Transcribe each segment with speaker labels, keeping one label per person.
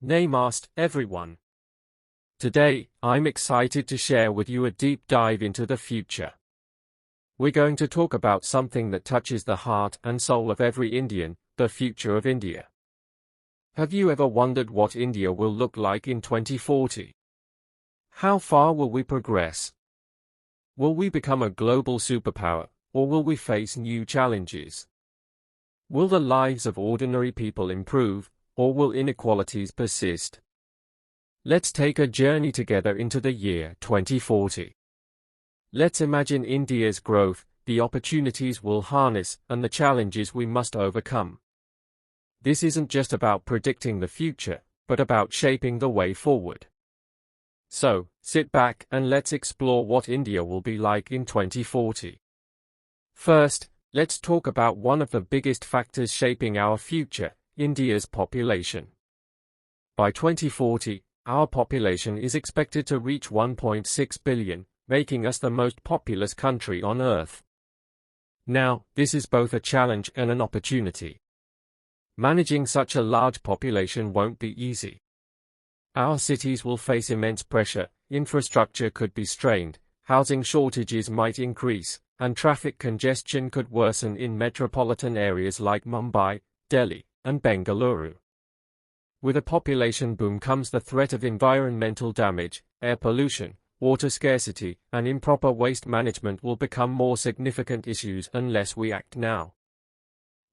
Speaker 1: Namaste, everyone. Today, I'm excited to share with you a deep dive into the future. We're going to talk about something that touches the heart and soul of every Indian, the future of India. Have you ever wondered what India will look like in 2040? How far will we progress? Will we become a global superpower, or will we face new challenges? Will the lives of ordinary people improve, or will inequalities persist? Let's take a journey together into the year 2040. Let's imagine India's growth, the opportunities we'll harness, and the challenges we must overcome. This isn't just about predicting the future, but about shaping the way forward. So, sit back and let's explore what India will be like in 2040. First, let's talk about one of the biggest factors shaping our future, India's population. By 2040, our population is expected to reach 1.6 billion, making us the most populous country on Earth. Now, this is both a challenge and an opportunity. Managing such a large population won't be easy. Our cities will face immense pressure, infrastructure could be strained, housing shortages might increase, and traffic congestion could worsen in metropolitan areas like Mumbai, Delhi, and Bengaluru. With a population boom comes the threat of environmental damage, air pollution, water scarcity, and improper waste management will become more significant issues unless we act now.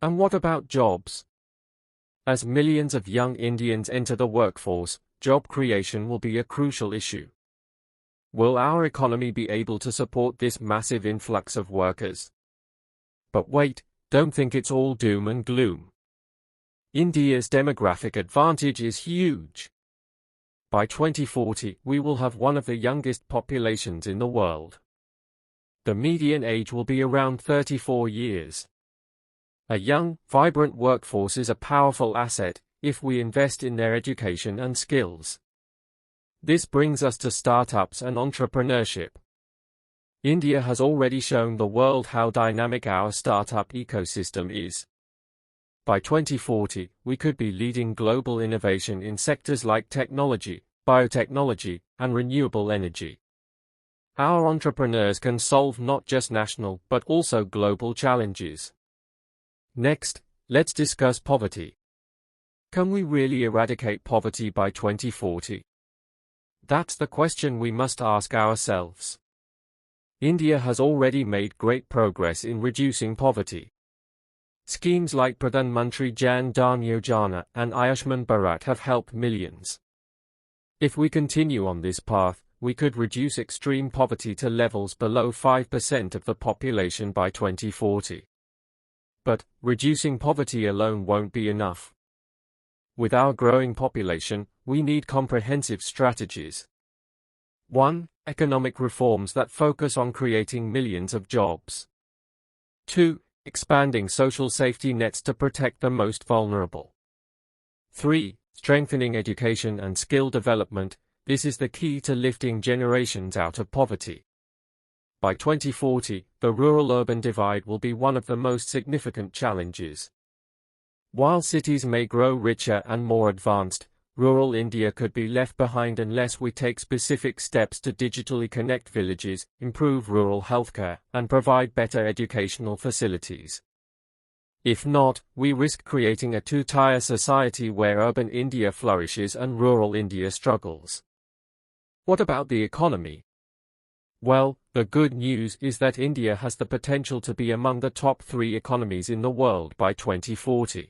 Speaker 1: And what about jobs? As millions of young Indians enter the workforce, job creation will be a crucial issue. Will our economy be able to support this massive influx of workers? But wait, don't think it's all doom and gloom. India's demographic advantage is huge. By 2040, we will have one of the youngest populations in the world. The median age will be around 34 years. A young, vibrant workforce is a powerful asset if we invest in their education and skills. This brings us to startups and entrepreneurship. India has already shown the world how dynamic our startup ecosystem is. By 2040, we could be leading global innovation in sectors like technology, biotechnology, and renewable energy. Our entrepreneurs can solve not just national but also global challenges. Next, let's discuss poverty. Can we really eradicate poverty by 2040? That's the question we must ask ourselves. India has already made great progress in reducing poverty. Schemes like Pradhan Mantri Jan Dhan Yojana and Ayushman Bharat have helped millions. If we continue on this path, we could reduce extreme poverty to levels below 5% of the population by 2040. But, reducing poverty alone won't be enough. With our growing population, we need comprehensive strategies. 1. Economic reforms that focus on creating millions of jobs. 2. Expanding social safety nets to protect the most vulnerable. 3. Strengthening education and skill development. This is the key to lifting generations out of poverty. By 2040, the rural-urban divide will be one of the most significant challenges. While cities may grow richer and more advanced, rural India could be left behind unless we take specific steps to digitally connect villages, improve rural healthcare, and provide better educational facilities. If not, we risk creating a two-tier society where urban India flourishes and rural India struggles. What about the economy? Well, the good news is that India has the potential to be among the top 3 economies in the world by 2040.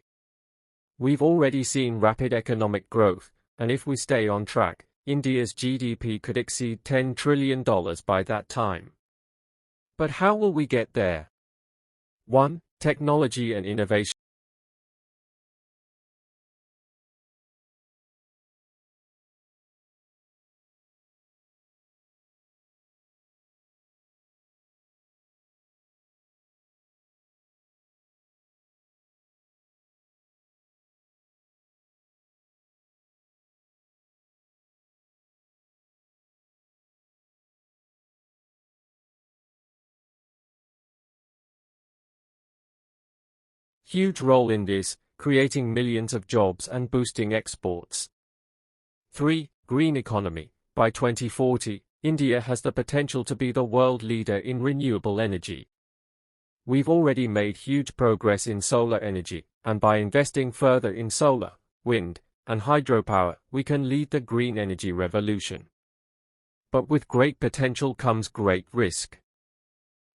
Speaker 1: We've already seen rapid economic growth, and if we stay on track, India's GDP could exceed $10 trillion by that time. But how will we get there? 1. Technology and innovation. Huge role in this, creating millions of jobs and boosting exports. 3. Green economy. By 2040, India has the potential to be the world leader in renewable energy. We've already made huge progress in solar energy, and by investing further in solar, wind, and hydropower, we can lead the green energy revolution. But with great potential comes great risk.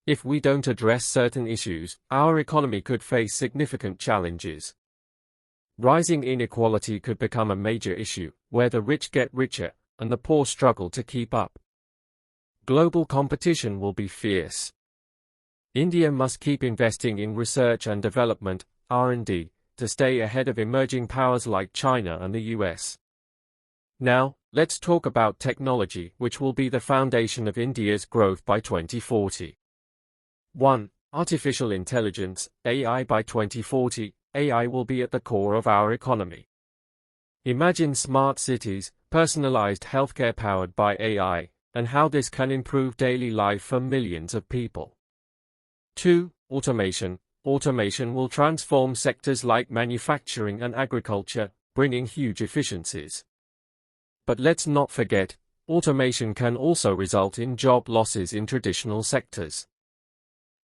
Speaker 1: If we don't address certain issues, our economy could face significant challenges. Rising inequality could become a major issue, where the rich get richer, and the poor struggle to keep up. Global competition will be fierce. India must keep investing in research and development, R&D, to stay ahead of emerging powers like China and the US. Now, let's talk about technology, which will be the foundation of India's growth by 2040. 1. Artificial intelligence, AI. By 2040, AI will be at the core of our economy. Imagine smart cities, personalized healthcare powered by AI, and how this can improve daily life for millions of people. 2. Automation. Automation will transform sectors like manufacturing and agriculture, bringing huge efficiencies. But let's not forget, automation can also result in job losses in traditional sectors.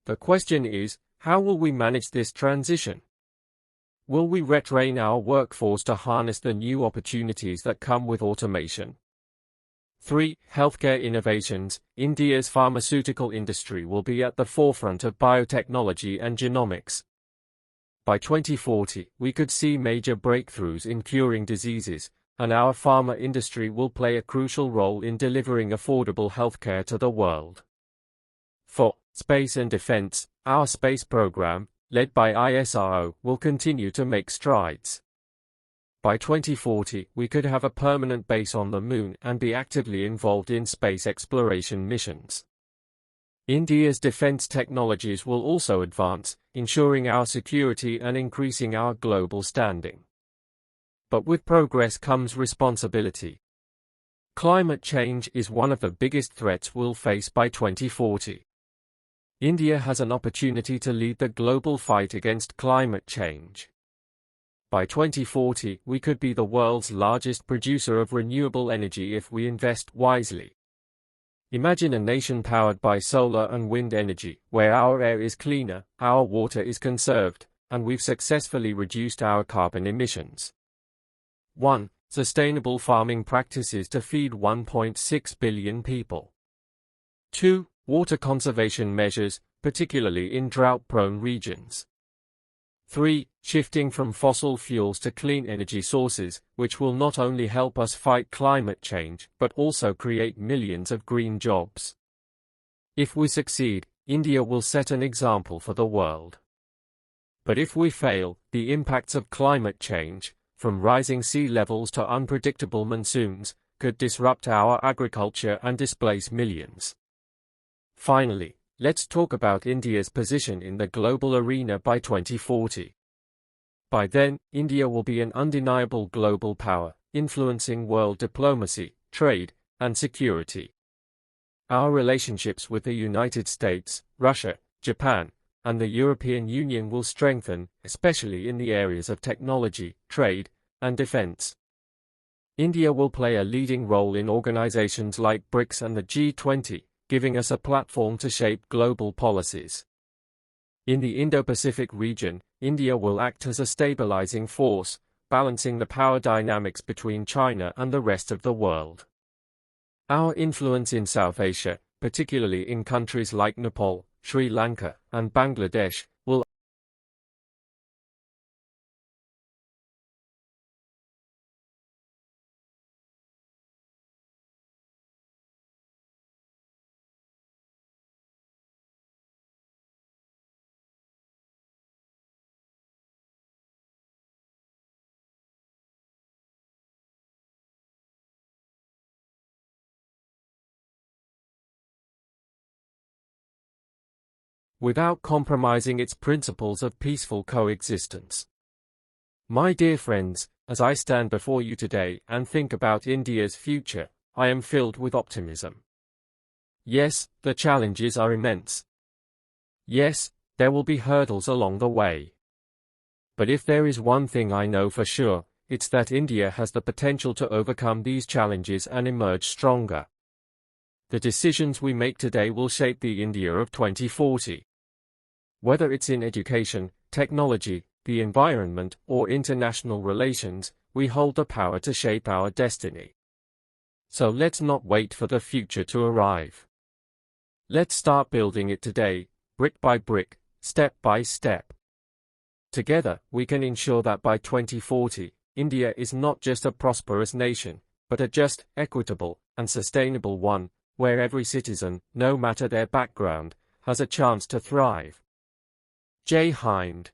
Speaker 1: The question is, how will we manage this transition? Will we retrain our workforce to harness the new opportunities that come with automation? 3. Healthcare innovations. India's pharmaceutical industry will be at the forefront of biotechnology and genomics. By 2040, we could see major breakthroughs in curing diseases, and our pharma industry will play a crucial role in delivering affordable healthcare to the world. 4. Space and defense. Our space program, led by ISRO, will continue to make strides. By 2040, we could have a permanent base on the moon and be actively involved in space exploration missions. India's defense technologies will also advance, ensuring our security and increasing our global standing. But with progress comes responsibility. Climate change is one of the biggest threats we'll face by 2040. India has an opportunity to lead the global fight against climate change. By 2040, we could be the world's largest producer of renewable energy if we invest wisely. Imagine a nation powered by solar and wind energy, where our air is cleaner, our water is conserved, and we've successfully reduced our carbon emissions. 1. Sustainable farming practices to feed 1.6 billion people. 2. Water conservation measures, particularly in drought-prone regions. 3. Shifting from fossil fuels to clean energy sources, which will not only help us fight climate change, but also create millions of green jobs. If we succeed, India will set an example for the world. But if we fail, the impacts of climate change, from rising sea levels to unpredictable monsoons, could disrupt our agriculture and displace millions. Finally, let's talk about India's position in the global arena by 2040. By then, India will be an undeniable global power, influencing world diplomacy, trade, and security. Our relationships with the United States, Russia, Japan, and the European Union will strengthen, especially in the areas of technology, trade, and defense. India will play a leading role in organizations like BRICS and the G20, giving us a platform to shape global policies. In the Indo-Pacific region, India will act as a stabilizing force, balancing the power dynamics between China and the rest of the world. Our influence in South Asia, particularly in countries like Nepal, Sri Lanka, and Bangladesh, will without compromising its principles of peaceful coexistence. My dear friends, as I stand before you today and think about India's future, I am filled with optimism. Yes, the challenges are immense. Yes, there will be hurdles along the way. But if there is one thing I know for sure, it's that India has the potential to overcome these challenges and emerge stronger. The decisions we make today will shape the India of 2040. Whether it's in education, technology, the environment, or international relations, we hold the power to shape our destiny. So let's not wait for the future to arrive. Let's start building it today, brick by brick, step by step. Together, we can ensure that by 2040, India is not just a prosperous nation, but a just, equitable, and sustainable one, where every citizen, no matter their background, has a chance to thrive. Jai Hind.